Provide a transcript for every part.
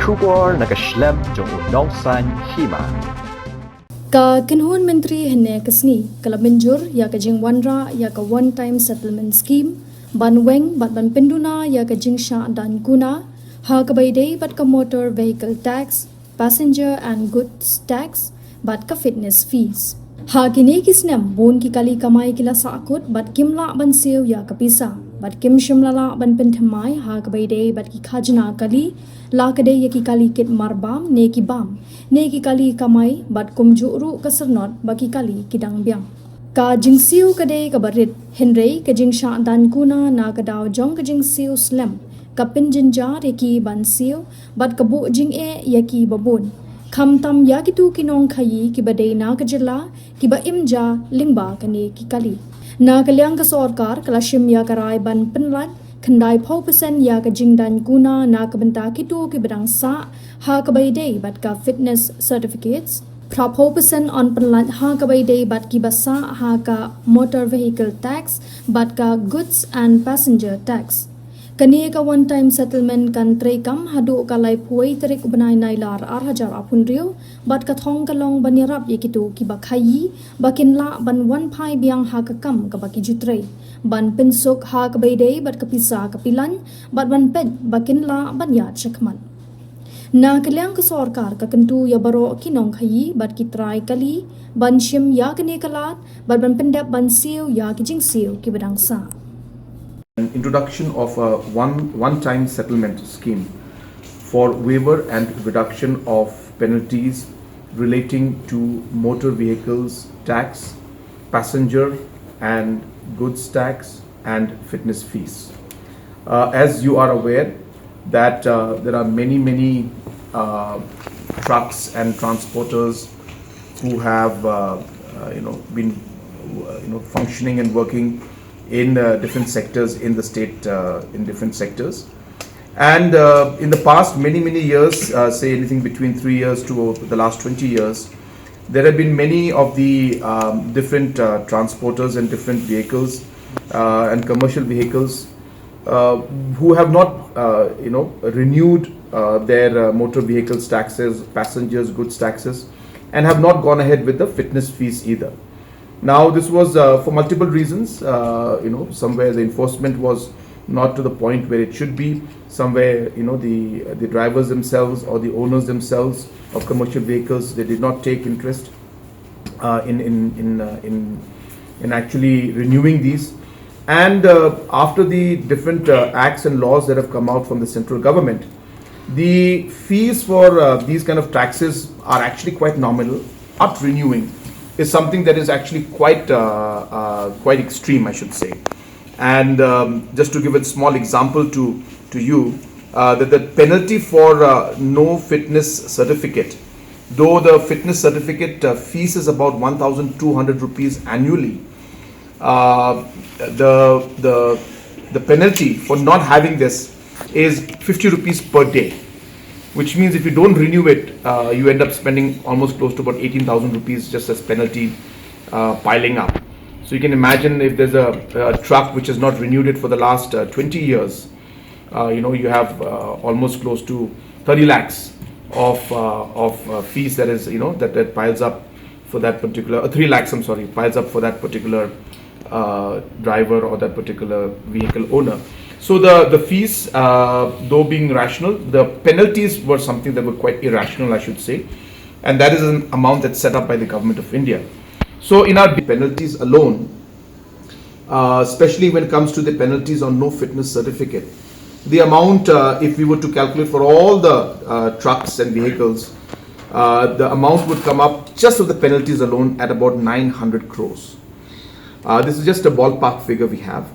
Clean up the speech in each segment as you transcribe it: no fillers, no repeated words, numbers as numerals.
Shubor nakaslem jong unongsan Hima. Ka kinhun menteri hene kasni kala Mynjur ya ka jing wanra ya ka one time settlement scheme ban weng bat ban penduna ya ka jing sha dan guna ha ka baide bat ka motor vehicle tax passenger and goods tax bat ka fitness fees ha kini kisnem bon ki kali kamai kila sakut bat kimla ban sew ya ka pisa bat kim shimlala ban penthamai ha ka baide bat ki khajna kali la kade ya ki kali kit marbam ne ki bam ne ki kali kamai bat kumjuru kasernot baki kali kidang biang ka jingsiu kade ka barit henrei ka jingsha dan kuna na ka daw jong ka jingsiu slam ka pinjinja re ki ban siu bat ka bu jing e ya ki babun kham tam ya ki tu kinong khayi ki bade na ka jilla ki ba imja lingba ka ne ki kali na ka liang ka sorkar kala shim ya ka rai ban penlat khandai 4% ya ka jingdan guna na ka banta ki tu ki badang sa ha ka bai day bat ka fitness certificates prap 4% on panlat ha ka bai day bat ki basa ha ka motor vehicle tax bat ka goods and passenger tax kani ka one time settlement Pyntreikam Haduh ka lai phuai Tarik banai Nailar 8,000 apun rio bat ka thong ka long banirap yekitu ki bakhayi bakin la ban wan phai biang ha ka kam ka baki jutrei ban pinsuk ha ka baidei bat ka pisa ka pilan bat ban pet bakin la ban ya chakman na kaliang ka sorkar ka kentu ya baro kinong khayi bat ki trai kali ban shim ya kane kalat bat ban pendap ban siu ya ki jing siu ki badang sa. An introduction of a one-time settlement scheme for waiver and reduction of penalties relating to motor vehicles tax, passenger and goods tax and fitness fees. As you are aware that there are many trucks and transporters who have been functioning and working in different sectors in the state, in different sectors, and in the past many years, say anything between 3 years to the last 20 years, there have been many of the different transporters and different vehicles and commercial vehicles who have not renewed their motor vehicles taxes, passengers goods taxes, and have not gone ahead with the fitness fees either. Now this was for multiple reasons. Somewhere the enforcement was not to the point where it should be. Somewhere the drivers themselves or the owners themselves of commercial vehicles, they did not take interest in actually renewing these. And after the different acts and laws that have come out from the central government, the fees for these kind of taxes are actually quite nominal. Not renewing is something that is actually quite extreme, I should say. And just to give a small example to you, that the penalty for no fitness certificate, though the fitness certificate fees is about 1,200 rupees annually, the penalty for not having this is 50 rupees per day, which means if you don't renew it, you end up spending almost close to about 18,000 rupees just as penalty piling up. So you can imagine if there's a truck which has not renewed it for the last 20 years, you have almost close to 30 lakhs of fees that is, that piles up for that particular, 3 lakhs, I'm sorry, piles up for that particular driver or that particular vehicle owner. So the fees, though being rational, the penalties were something that were quite irrational, I should say, and that is an amount that's set up by the government of India. So in our penalties alone, especially when it comes to the penalties on no fitness certificate, the amount, if we were to calculate for all the trucks and vehicles, the amount would come up just of the penalties alone at about 900 crores. This is just a ballpark figure we have.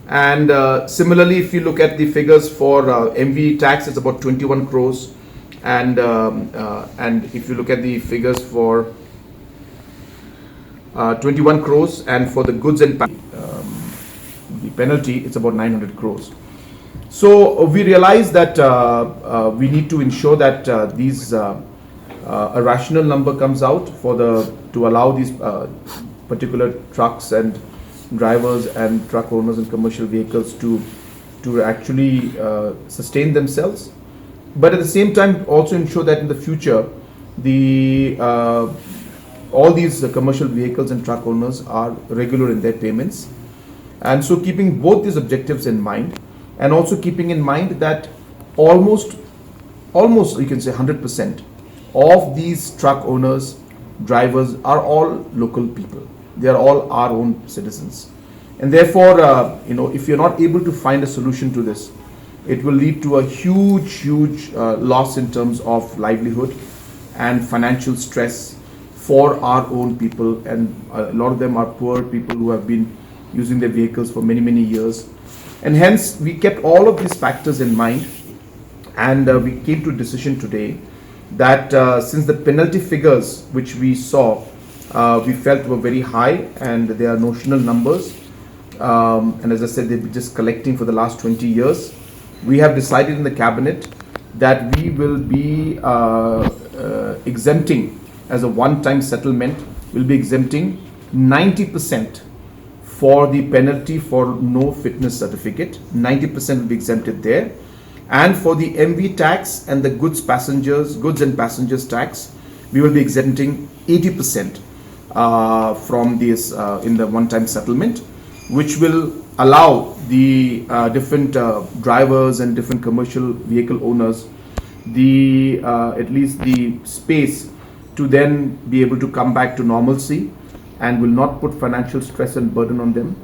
And similarly, if you look at the figures for MV tax, it's about 21 crores, and if you look at the figures for 21 crores, and for the goods and the penalty, it's about 900 crores. So we realize that we need to ensure that a rational number comes out to allow these particular trucks and drivers and truck owners and commercial vehicles to actually sustain themselves but at the same time also ensure that in the future the all these commercial vehicles and truck owners are regular in their payments. And so keeping both these objectives in mind, and also keeping in mind that almost you can say 100% of these truck owners, drivers are all local people. They are all our own citizens. And therefore, if you're not able to find a solution to this, it will lead to a huge loss in terms of livelihood and financial stress for our own people. And a lot of them are poor people who have been using their vehicles for many years. And hence, we kept all of these factors in mind, and we came to a decision today that since the penalty figures which we saw, we felt were very high and they are notional numbers, and as I said, they've been just collecting for the last 20 years. We have decided in the cabinet that we will be exempting, as a one-time settlement, we'll be exempting 90% for the penalty for no fitness certificate. 90% will be exempted there. And for the MV tax and the goods and passengers tax, we will be exempting 80% from this in the one-time settlement, which will allow the different drivers and different commercial vehicle owners the at least the space to then be able to come back to normalcy, and will not put financial stress and burden on them.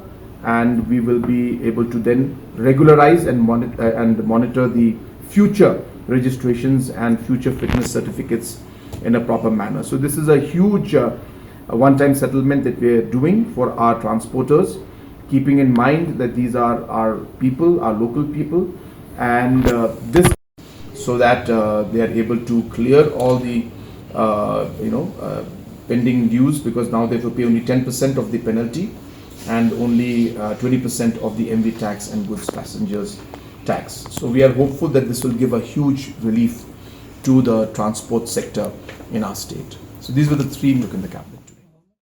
And we will be able to then regularize and monitor the future registrations and future fitness certificates in a proper manner. So this is a huge one-time settlement that we are doing for our transporters, keeping in mind that these are our people, our local people, and this so that they are able to clear all the pending dues, because now they have to pay only 10% of the penalty and only 20% of the MV tax and goods passengers tax. So we are hopeful that this will give a huge relief to the transport sector in our state. So these were the three look in the cabinet.